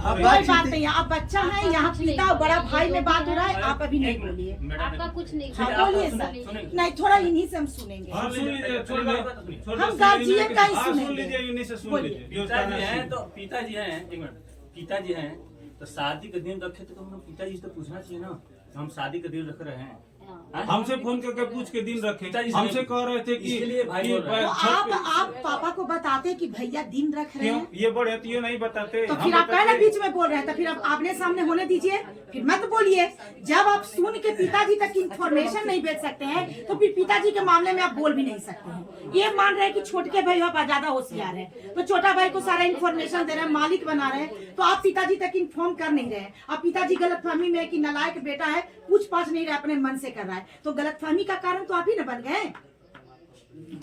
कोई बात नहीं, आप बच्चा है, यहाँ पिता और बड़ा भाई में बात हो रहा है, आप अभी नहीं बोलिए। आपका कुछ नहीं, बोलिए सर। नहीं, थोड़ा इन्हीं से हम सुनेंगे। हम गार्जियन का ही सुनेंगे। पिताजी हैं, एक मिनट, पिताजी हैं तो शादी का दिन रखे तो हम पिताजी से पूछना चाहिए ना, हम शादी का दिन रख रहे हैं। हमसे फोन करके पूछ के दिन रखे, हमसे कह रहे थे कि इसलिए भाई बोल रहे हैं। आप पापा को बताते कि भैया दिन रख रहे हैं, ये बड़े तो ये नहीं बताते। तो फिर आप कहना बीच में बोल रहे हैं, तो फिर आप आमने सामने होने दीजिए, फिर मत बोलिए। जब आप सुन के पिताजी तक इंफॉर्मेशन नहीं भेज सकते हैं, तो फिर पिताजी के मामले में आप बोल भी नहीं सकते हैं। ये मान रहे हैं कि छोटे भाई आप ज्यादा होशियार है, तो छोटा भाई को सारा इन्फॉर्मेशन दे रहे हैं, मालिक बना रहे हैं, तो आप पिताजी तक इन्फॉर्म कर नहीं रहे। अब पिताजी गलतफहमी में कि नालायक बेटा है, पूछ पाछ नहीं रहे, अपने मन से कर रहा है, तो गलतफहमी का कारण तो आप ही न बन गए।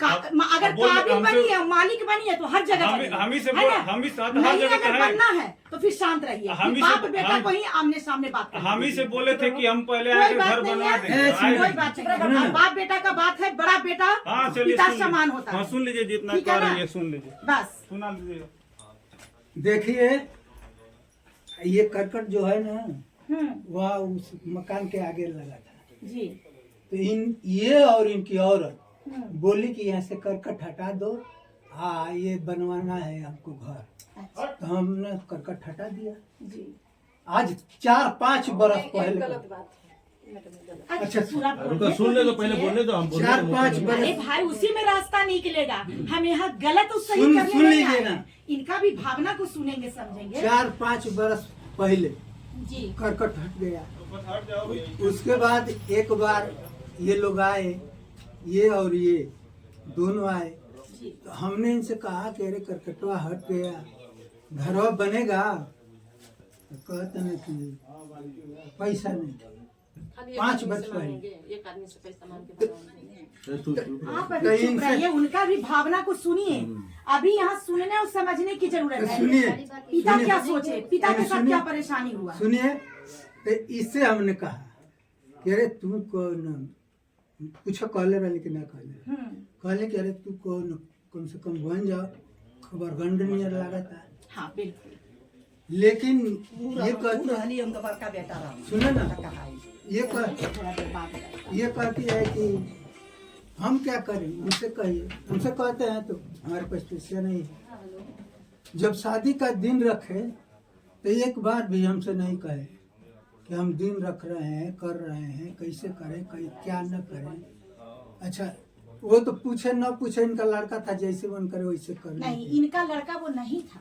अगर काबिल बनी है, मालिक बनी है, तो हर जगह हम ही से बनना है तो फिर शांत रहिए। बाप बेटा को ही आमने सामने बात करें। हम ही से बोले थे कि हम पहले आके घर बनवा दें। कोई बात नहीं, बाप बेटा का बात है, बड़ा बेटा पिता समान होता है। सुन लीजिए, जितना कह रही है सुन लीजिए, बस सुना लीजिए। देखिए, ये करकट जो है ना, वह उस मकान के आगे लगा था जी। तो ये और इनकी औरत बोली कि यहाँ से करकट हटा दो, हाँ ये बनवाना है हमको घर। तो हमने करकट हटा दिया जी। आज 4-5 बरस पहले। अच्छा सुन ले तो पहले बोलने दो, हम 4-5 बरस भाई उसी में रास्ता निकलेगा। हम यहाँ गलत और सही करने सुन नहीं लीजिए आए। ना, इनका भी भावना को सुनेंगे, समझेंगे। 4-5 बरस पहले जी करकट हट गया। उसके बाद एक बार ये लोग आए, ये और ये दोनों आए, तो हमने इनसे कहा कि अरे करकटवा हट गया, घरवा बनेगा? तो कहते हैं कि पैसा नहीं। 5 वर्ष पहले आप अभी चुप रहिए, उनका भी भावना को सुनिए। अभी यहाँ सुनने और समझने की जरूरत है। सुनिए, पिता क्या सोचे, पिता के साथ क्या परेशानी हुआ। सुनिए, तो इससे हमने कहा कि अरे तू कौन, पूछो कहले रहे कि ना कहले, कहले कि अरे तू कम से कम बन जाओ, खबर गंड नहीं लगता। हाँ बिल्कुल। लेकिन ये कहती सुने ना, ये कहती है कि हम क्या करें, उनसे कहिए। उनसे कहते हैं तो हमारे पास पैसे नहीं है। जब शादी का दिन रखे तो एक बार भी हमसे नहीं कहे कि हम दिन रख रहे हैं, कर रहे हैं, कैसे करें, क्या न करें। अच्छा, वो तो पूछे न पूछे, इनका लड़का था, जैसे मन करे वैसे कर। नहीं, इनका लड़का वो नहीं था,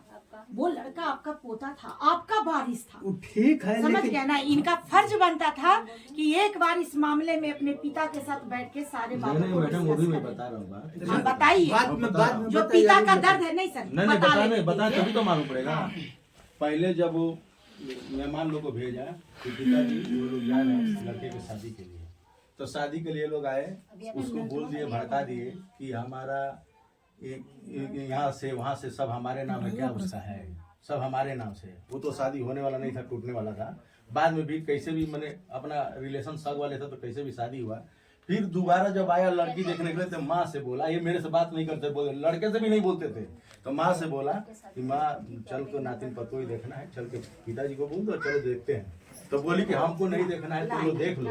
वो लड़का आपका पोता था, आपका वारिस था। वो ठीक है, समझ गया ना। इनका फर्ज बनता था कि एक बार इस मामले में अपने पिता के साथ बैठ के सारे बातों को मैडम, वो भी मैं बता रहा हूँ। बताइए जो पिता का दर्द है। नहीं सर, बता तभी तो मालूम पड़ेगा। पहले जब वो मेहमान लोग को भेजा कि पिताजी वो लोग जा रहे हैं लड़के की शादी के लिए, तो शादी के लिए लोग आए, उसको बोल दिए, भड़का दिए कि हमारा यहाँ से वहाँ से सब हमारे नाम है, क्या उसका है, सब हमारे नाम से। वो तो शादी होने वाला नहीं था, टूटने वाला था। बाद में भी कैसे भी मैंने अपना रिलेशन सग वाले थे, तो कैसे भी शादी हुआ। फिर दोबारा जब आया लड़की देखने के लिए, तो माँ से बोला, ये मेरे से बात नहीं करते, बोले लड़के से भी नहीं बोलते थे, तो माँ से बोला कि माँ चल तो नातिन पतो ही देखना है, चल के पिताजी को बोल दो, चलो देखते हैं। तो बोली कि हमको नहीं देखना है, तुम लोग देख लो,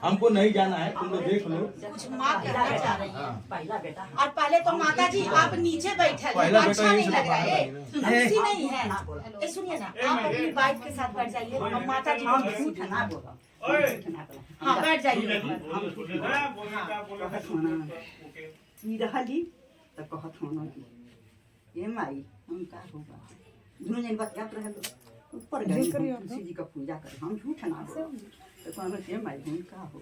हमको नहीं जाना है, तुम लोग देख लो। कुछ माँ कहना चाह रही है। पहला बेटा, और पहले तो माता जी आप नीचे बैठे, अच्छा नहीं लग रहा है, खुशी नहीं है। सुनिए ना, आप अपनी वाइफ के साथ बैठ जाइए, और माता जी को झूठ ना बोलो। हाँ बैठ जाइए। तो कहत होना ये माई हम का होगा, दोनों जन बतियात रहे लो, ऊपर गए तुलसी जी का पूजा कर, हम झूठ ना बोलो। तो कहना ये माई हम का हो,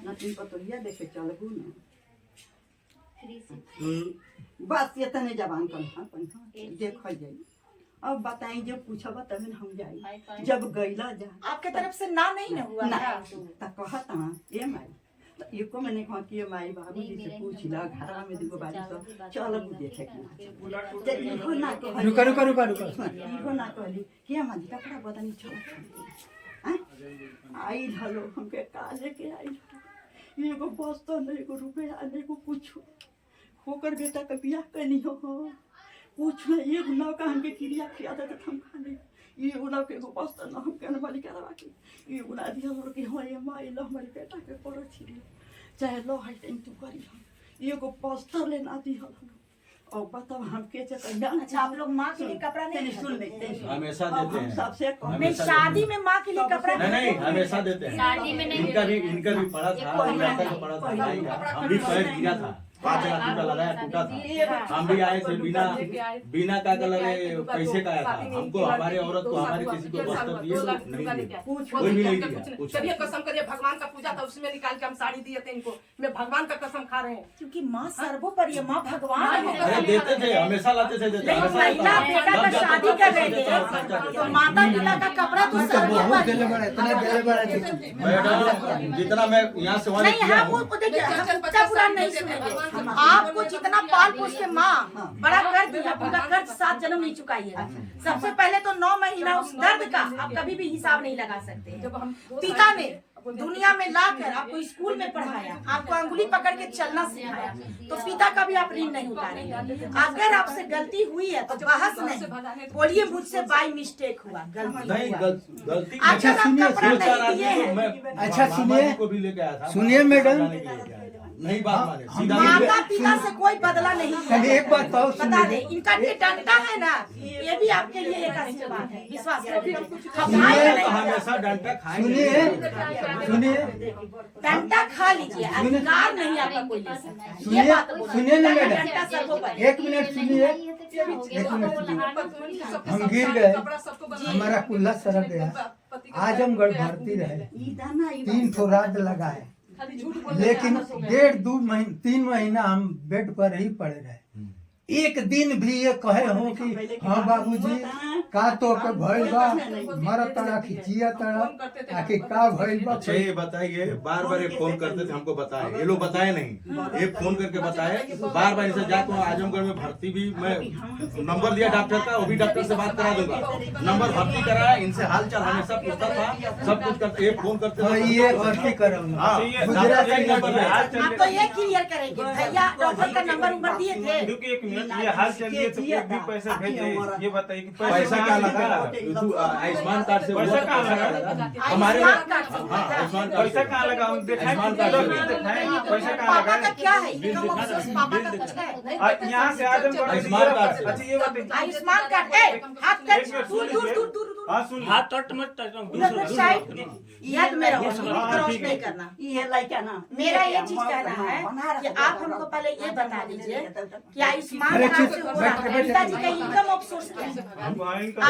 ना तीन पतोहिया देखे चलबू ना, बस ये तने जवान कन्हा देख जाई। अब बताई, जब पूछब तभी हम जाई। जब गईला जा आपके तरफ से ना नहीं ना हुआ ना, त कहत हां ए माई, एको मैंने कहा कि माई बाबू जी से पूछ ला, घर में दुगो बारी सब चल देखे के इहो ना कहली, रुका इहो ना कहली कि हम जी कपड़ा बदनी चल आई हलो हमके काले के आई, एगो बस्ता नहीं, एगो रुपया नहीं, एगो कुछ होकर बेटा का बियाह करनी हो, कुछ में एक नौका हमके क्रिया किया था हम खाने ये उना के को बस्तर न हम कहने वाली कह रहा कि ये उना दिया और कि हो ये माई लो हमारे बेटा के पड़ो छिड़ी चाहे लो हाई टाइम तू करी हम ये को बस्तर लेना दी हम और बताओ हम के चक्कर अच्छा आप लोग माँ के लिए कपड़ा नहीं सुन ले हमेशा देते हैं सबसे नहीं शादी में माँ के लिए कपड़ा नहीं नहीं हमेशा देते हैं शादी में नहीं इनका भी पड़ा था लड़का का पड़ा था भाई का हम भी पैर किया था 5 लाख रुपया लगाया टूटा था हम भी आए थे बिना का लगे पैसे का आया था हमको हमारे औरत को हमारे किसी को वस्त्र दिए नहीं दिए कोई भी नहीं दिया कुछ चलिए कसम करिए भगवान का पूजा था उसमें निकाल के हम साड़ी दिए थे इनको मैं भगवान का कसम खा रहे हैं क्योंकि माँ सर्वोपरि है, माँ भगवान है। अरे देते थे हमेशा लाते थे देते नहीं, महिला बेटा का शादी कर रहे थे तो माता पिता का कपड़ा तो बहुत सर्वोपरि दिले है। बड़ा इतना दिले बड़ा मैडम जितना मैं यहाँ से वहाँ नहीं किया हम हूँ वो देखिए हम उतना पूरा नहीं सुनेंगे। आपको जितना पाल पोस के माँ बड़ा कर दिया पूरा कर्ज 7 जन्म नहीं चुकाइएगा। सबसे पहले तो 9 महीना उस दर्द का आप कभी भी हिसाब नहीं लगा सकते। जब हम पिता ने दुनिया में लाकर आपको स्कूल में पढ़ाया, आपको अंगुली पकड़ के चलना सिखाया, तो पिता का भी आप ऋण नहीं उतारेंगे। अगर आपसे गलती हुई है तो बहस नहीं, बोलिए मुझसे बाई मिस्टेक हुआ, गलती नहीं हुआ। गलती अच्छा सुनिए, कपड़ा दो चार नहीं दिए आदमी को हैं। मैं अच्छा, सुनिए। मामा जी को भी लेके आया था सुनिए, मैडम। जाने के लिए लेके आया था। नहीं बात माने सीधा माता पिता से कोई बदला नहीं चलिए, है। एक बात और बता सुनिए। दे इनका ये डंडा है ना, ये भी आपके लिए एक आशीर्वाद है, विश्वास करिए। सुनिए, तो हमेशा डंडा खाएंगे सुनिए डंडा खा लीजिए, अधिकार नहीं आपका कोई ले सकता है। ये सुनिए बात बोलो। सुनिए ना डंडा मैडम सर्वोपरि। 1 मिनट सुनिए 1 मिनट सुनिए हम गिर गए हमारा कुल्ला सरक गया आजमगढ़ भर्ती रहे 3 ठो रात लगा है लेकिन 3 महीना हम बेड पर ही पड़े रहे। एक दिन भी ये कहे हो कि हाँ बाबूजी का तो के भइल बा मर तड़ा की जिया तड़ा आके का भइल बा। अच्छा ये बताइए बार बार ये फोन करते थे हमको बताए ये लोग बताए नहीं ये फोन करके बताए बार बार इसे जाकर आजमगढ़ में भर्ती भी मैं नंबर दिया डॉक्टर का वो भी डॉक्टर से बात करा दूंगा नंबर भर्ती कराया इनसे हाल चाल हमेशा पूछता था सब कुछ करते ये फोन करते हाँ, ये भर्ती करूंगा हाँ गुजरात डॉक्टर का नंबर है। आप तो ये क्लियर करेंगे भैया डॉक्टर का नंबर उम्र दिए थे। क्योंकि 1 मिनट ये हाल चलिए तो एक भी पैसा भेजे ये बताइए कि पैसा क्या लगा आयुष्मान कार्ड से पैसा कहाँ लगा? हमारे आयुष्मान कार्ड से हाँ आयुष्मान कार्ड पैसा कहाँ लगा हम दिखाएं आयुष्मान कार्ड से पैसा कहाँ पापा लगा का क्या है इनकम ऑफ पापा का कुछ है? यहाँ से आजमगढ़ आयुष्मान कार्ड से। अच्छा ये बताइए आयुष्मान कार्ड हाथ कर दूर दूर दूर दूर हाँ सुन हाथ तट मत उधर साइड याद में रहो क्रॉस नहीं करना। ये लड़का ना मेरा ये चीज कहना है कि आप हमको पहले ये बता दीजिए कि आयुष्मान अरे कार्ड चुप, से हो रहा है बैठ, पिताजी का इनकम ऑफ सोर्स क्या है?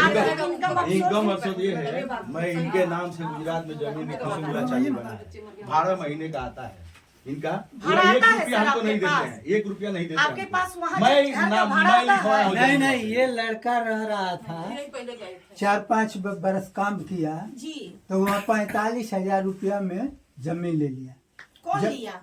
आर्थिक इनकम ऑफ इनकम सोर्स मकसद ये है मैं इनके नाम से गुजरात में जमीन खुशबुला चाहिए बना है भाड़ा महीने का आता है इनका भाड़ा एक आता है रुपया सर हमको नहीं आपके देते पास? हैं 1 रुपया नहीं देते आपके हमको। पास वहाँ मैं घर का नाम भाड़ा मैं आता लिखवाया है? हूँ नहीं जमीन। नहीं ये लड़का रह रहा था पहले गए थे 4-5 बरस काम किया जी तो वहाँ 45,000 रुपया में जमीन ले लिया। कौन जब- लिया?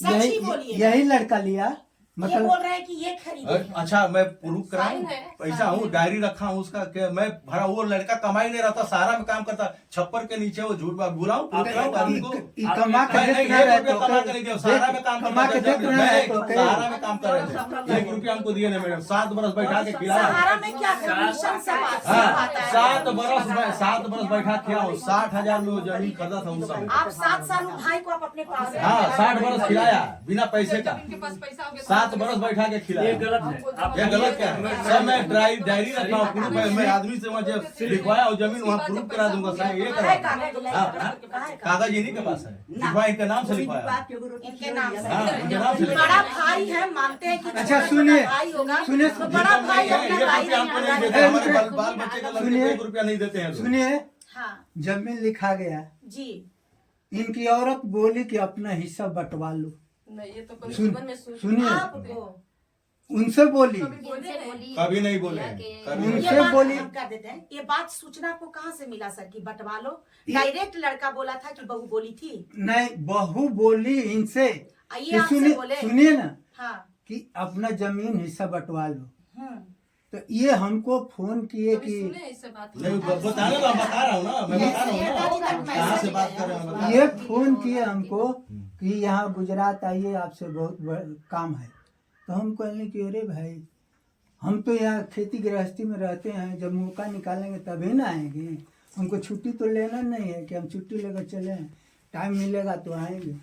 सच ही बोलिए। यही लड़का लिया ये मतलब बोल रहे हैं कि ये खरीदे हैं। अच्छा मैं प्रूफ कराऊं साइन है, पैसा हूँ डायरी रखा हूँ उसका कि मैं भरा वो लड़का कमाई नहीं रहता सहारा में काम करता छप्पर के नीचे वो झूठ बात बुलाऊं proof कराऊं आदमी को कमा के नहीं, देख नहीं, रहा है 1 रुपया कमा के नहीं दिया सहारा में काम कमा के देख रहा है तो सहारा में काम कर रहे थे 1 रुपया हमको दिए नहीं मैडम 7 बरस बैठा के खिलाया सहारा में क्या कमीशन से बात हाँ आता है? 7 बरस बैठा किया हूँ 60,000 में वो जमीन खरीदा था उस समय आप 7 साल भाई को आप अपने पास हाँ 60 बरस खिलाया बिना पैसे का इनके पास पैसा हो गया 7 बरस बैठा के ये खिलाया गलत है आप ये गलत क्या है सर मैं डायरी रखा हूँ प्रूफ है मैं आदमी से वहाँ जब लिखवाया और जमीन वहाँ प्रूफ करा दूंगा सर ये है करा कागज हाँ, हाँ, कागज इन्हीं के पास है लिखवाया इनके नाम से लिखवाया इनके नाम से हाँ इनके नाम से लिखवाया बड़ा भाई है मानते हैं कि अच्छा, छोटा सुनिए, भाई होगा सुनिए, तो बड़ा भाई अपना भाई रुपया हमको नहीं देते नहीं हमारे बाल बच्चे का लड़के सुनिए। 1 रुपया नहीं देते हैं लोग। सुनिए हाँ जमीन लिखा गया जी इनकी औरत बोली कि अपना हिस्सा बंटवा लो नहीं ये तो कोई सुन- जीवन में सोच सुनिए आपको उनसे बोली कभी नहीं बोले हैं, कभी नहीं। उनसे ये बात बोली- हम कर देते हैं। ये बात सूचना आपको कहाँ से मिला सर कि बंटवा लो? डायरेक्ट लड़का बोला था कि बहू बोली थी? नहीं बहू बोली इनसे ये कि आपसे बोले? सुनिए ना हाँ कि अपना जमीन हिस्सा बंटवा लो हम्म तो ये हमको फोन किए कभी कि सुने इससे बात नहीं बताने मैं बता रहा हूँ ना मैं बता रहा हूँ ना कहाँ से बात कर रहे हैं बता ये फोन किए हमको कि यहाँ गुजरात आइए आपसे बहुत काम है तो हम कहने कि अरे भाई हम तो यहाँ खेती गृहस्थी में रहते हैं, जब मौका निकालेंगे तभी ना आएंगे। हमको छुट्टी तो लेना नहीं है कि हम छुट्टी लेकर चले, टाइम मिलेगा तो आएंगे।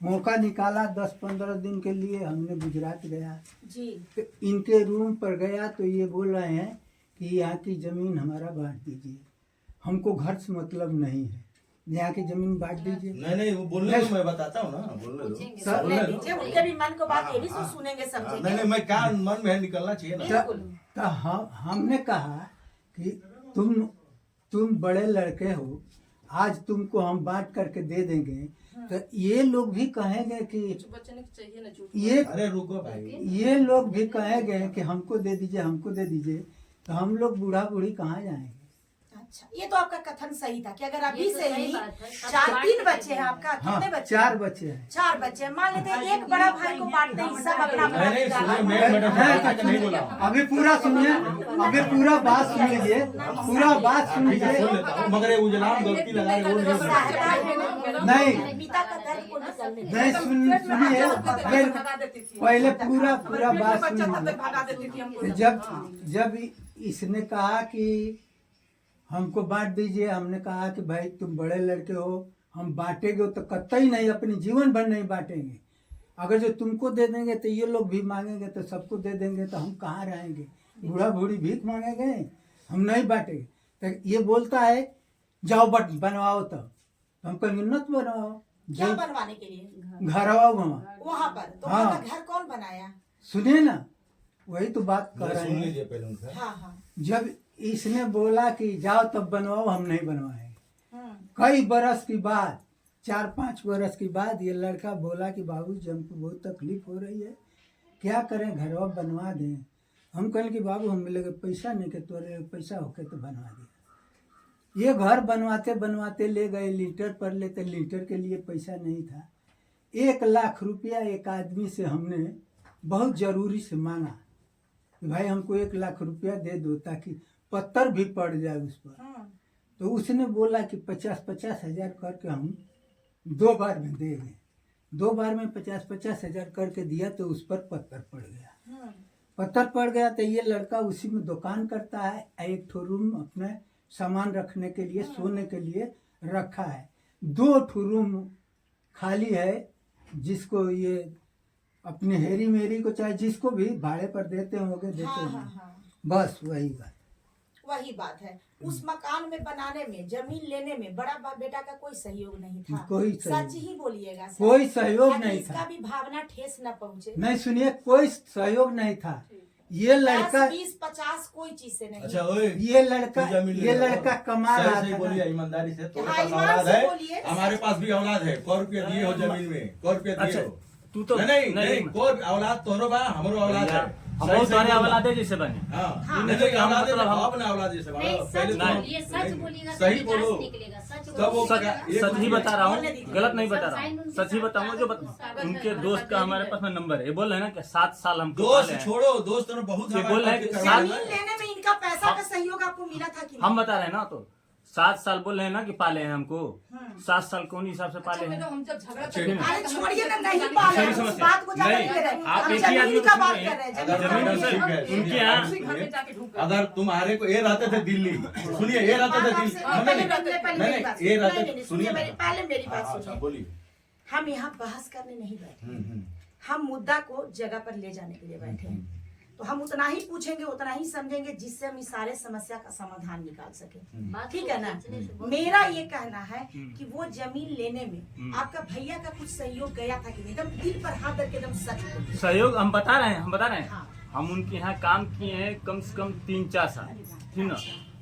मौका निकाला 10-15 दिन के लिए, हमने गुजरात गया जी तो इनके रूम पर गया तो ये बोल रहे हैं कि यहाँ की ज़मीन हमारा बांट दीजिए, हमको घर से मतलब नहीं है, यहाँ की ज़मीन बांट दीजिए। नहीं वो बोलने दो, मैं बताता हूँ ना, बोलने दो। सर, सुनने दीजिए, उनके भी मन को बात ये भी तो सुनेंगे समझेंगे। नहीं मैं क्या मन में है, निकलना चाहिए ना। तो हमने कहा कि तुम बड़े लड़के हो, आज तुमको हम बांट करके दे देंगे, तो ये लोग भी कहेंगे कि ये अरे रुको भाई, ये लोग भी कहेंगे कि हमको दे दीजिए, हमको दे दीजिए, तो हम लोग बूढ़ा बूढ़ी कहाँ जाएंगे। अच्छा, ये तो आपका कथन सही था कि अगर अभी से ही 3 बच्चे हैं आपका, हाँ, कितने बच्चे? 4 बच्चे हैं। 4 बच्चे हैं। मान लेते हैं एक बड़ा भाई को बांटते हैं, सब अपना अपना नहीं सुनिए, निकाला। मैं मैडम नहीं बोला। अभी पूरा सुनिए, अभी पूरा बात सुन लीजिए, पूरा बात सुन ठीक है, सुन लीजिए। लेता हूँ, मगर ये उजलाम गलती लगा के बोल रहे हैं। नहीं पिता का दर्द को निकालने दो। नहीं सुनिए, पहले पूरा बात भगा देती थी हमको। सुनिए। जब इसने कहा कि हमको बांट दीजिए, हमने कहा कि भाई तुम बड़े लड़के हो, हम बांटेंगे तो कतई नहीं, अपने जीवन भर नहीं बांटेंगे। अगर जो तुमको दे देंगे तो ये लोग भी मांगेंगे, तो सबको दे देंगे तो हम कहाँ रहेंगे, बूढ़ा बूढ़ी भीख मांगेंगे, हम नहीं बांटेंगे। तो ये बोलता है जाओ बनवाओ, तो हम कहेंगे न तो बनवाओ, क्या बनवाने के लिए? घर आओ वहाँ। वहाँ पर तो हाँ। वहाँ का घर कौन बनाया? सुनिए ना, वही तो बात कर रहे सुन हैं। लीजिए पहले उनका। हाँ हाँ। जब इसने बोला कि जाओ तब बनवाओ, हम नहीं बनवाए। हम्म। कई बरस की बाद, 4-5 बरस की बाद ये लड़का बोला कि बाबूजी हमको बहुत तकलीफ हो रही है, क्या करें, घरवा बनवा दें। हम कहें कि बाबू हम मिलेगा पैसा नहीं, के तोरे पैसा होके तो बनवा दे। ये घर बनवाते बनवाते ले गए लीटर पर, लेते लीटर के लिए पैसा नहीं था। 1 लाख रुपया एक आदमी से हमने बहुत जरूरी से मांगा कि भाई हमको 1 लाख रुपया दे दो ताकि पत्थर भी पड़ जाए उस पर। तो उसने बोला कि 50-50 हजार करके हम 2 बार में देंगे। 2 बार में 50-50 हजार करके दिया तो उस पर पत्थर पड़ गया। पत्थर पड़ गया तो ये लड़का उसी में दुकान करता है, एक ठो रूम अपने सामान रखने के लिए, सोने के लिए रखा है। 2 ठो रूम खाली है, जिसको ये अपने हेरी मेरी को चाहे जिसको भी भाड़े पर देते होंगे, देते हाँ, होंगे। हाँ, हाँ। बस वही बात। वही बात है। उस मकान में बनाने में, जमीन लेने में बड़ा बेटा का कोई सहयोग नहीं था। कोई सहयोग सच ही बोलिएगा सर। कोई सहयोग ताकि नहीं इसका था। भी भावना ठेस न पहुंचे। नहीं सुनिए, कोई सहयोग नहीं था। ये लड़का 10-20-50 कोई चीज से नहीं। अच्छा ओए, ये लड़का तू जमीन ले ये रहा लड़का हो। कमा सही रहा सही था बोलिए ना। ईमानदारी से। तुम्हारे हाँ, पास ईमान औलाद से है, बोलिए। हमारे पास भी औलाद है। 100 रुपया दिए हो जमीन में, 100 रुपया दिए अच्छा, हो। तू तो नहीं कोई औलाद तोरो बा, हमरो औलाद है। हम सही बहुत सही सारे बोलो। औलाद है जैसे बने। हाँ, नहीं, नहीं हम औलाद है, मतलब हम- अपने औलाद जैसे नहीं, बड़ा। सच पहले बोलिए, तो- सच नहीं, बोलिएगा तो सही विकास बोलो। निकलेगा, सच कब बोलो। वो सच एक सच ही मिनट। बता रहा हूँ, बोलने दीजिए। गलत नहीं बता रहा हूँ, सच ही बताऊंगा जो उनके दोस्त का हमारे पास में नंबर है। ये बोल रहे हैं ना कि 7 साल हम दोस्त छोड़ो, दोस्त तो बहुत ये बोल रहे हैं कि जमीन लेने में इनका पैसा का सहयोग आपको मिला था कि हम नहीं? बता रहे हैं ना, तो 7 साल बोल रहे हैं ना कि पाले हैं हमको। 7 साल कौन हिसाब से पाले हैं? हम जब झगड़ा अच्छा, करते अरे छोड़िए ना, नहीं पाले सही हैं, उस समस्या। बात को ज्यादा नहीं, नहीं ले रहे। आप हम एक ही आदमी जमीन को का सुन बात रहे कर हैं। रहे हैं। अगर जमीन जमीन का से- ठीक है, उनके सुनिए, यहाँ- उसी घर में जाके ढूंढ अगर तुम्हारे को ये रहते थे दिल्ली, सुनिए ये रहते थे दिल्ली, नहीं ये रहते, सुनिए ना। पहले मेरी बात अच्छा सुनिए। बोलिए। हम यहाँ बहस करने नहीं बैठे, हम मुद्दा को जगह पर ले जाने के लिए बैठे हैं। तो हम उतना ही पूछेंगे, उतना ही समझेंगे, जिससे हम इस सारे समस्या का समाधान निकाल सके। ठीक है ना? मेरा ये कहना है कि वो जमीन लेने में आपका भैया का कुछ सहयोग गया था कि नहीं? एकदम दिल पर हाथ रख के एकदम सच बोलिए। सहयोग हम बता रहे हैं हाँ। हम उनके यहाँ काम किए हैं कम से कम 3-4 साल, ठीक ना।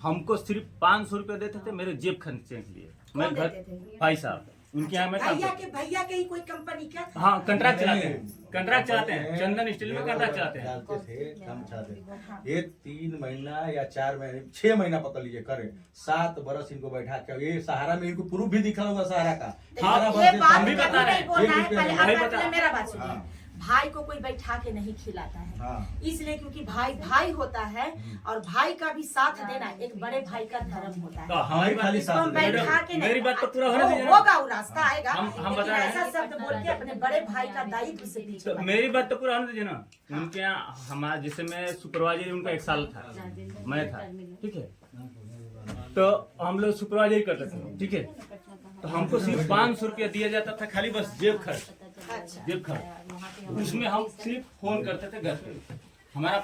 हमको सिर्फ 500 रुपए देते थे मेरे जेब खर्चे के लिए। मैं घर देते थे? भाई साहब उनके यहाँ मैं काम भैया के ही कोई कंपनी क्या था? हाँ, कंट्रैक्ट चलाते हैं, चंदन स्टील में कंट्रैक्ट चलाते हैं। डालते थे, कम चाहते। ये 3 महीना या 4 महीने, 6 महीना पकड़ लीजिए करे, 7 बरस इनको बैठा के, ये सहारा में इनको प्रूफ भी दिखा होगा सहारा का। हाँ, हमारा ये बस बात हम भी बता रहे हैं। नहीं बोलना है, एक रुपया पहले नहीं आप बता- पहले मेरा बात सुनिए। हाँ। भाई को कोई बैठा के नहीं खिलाता है। हाँ। इसलिए क्योंकि भाई भाई होता है और भाई का भी साथ देना एक बड़े भाई का धर्म होता तो है। हमारी खाली बात साथ इसको बैठा के नहीं, मेरी बात तो पूरा होने दीजिए ना। होगा वो रास्ता आएगा, हम लेकिन बता रहे हैं। ऐसा शब्द बोल के अपने बड़े भाई का दायित्व से पीछे तो मत मेरी बात तो पूरा होने दीजिए ना। उनके यहाँ हमारा जैसे मैं सुपरवाइजर उनका 1 साल था, मैं था, ठीक है। तो हम लोग सुपरवाइजर करते थे, ठीक है। तो हमको सिर्फ 500 रुपया दिया जाता था, खाली बस जेब खर्च, अच्छा। जेब खर्च। उसमें हम सिर्फ फोन करते थे घर पे, हमारा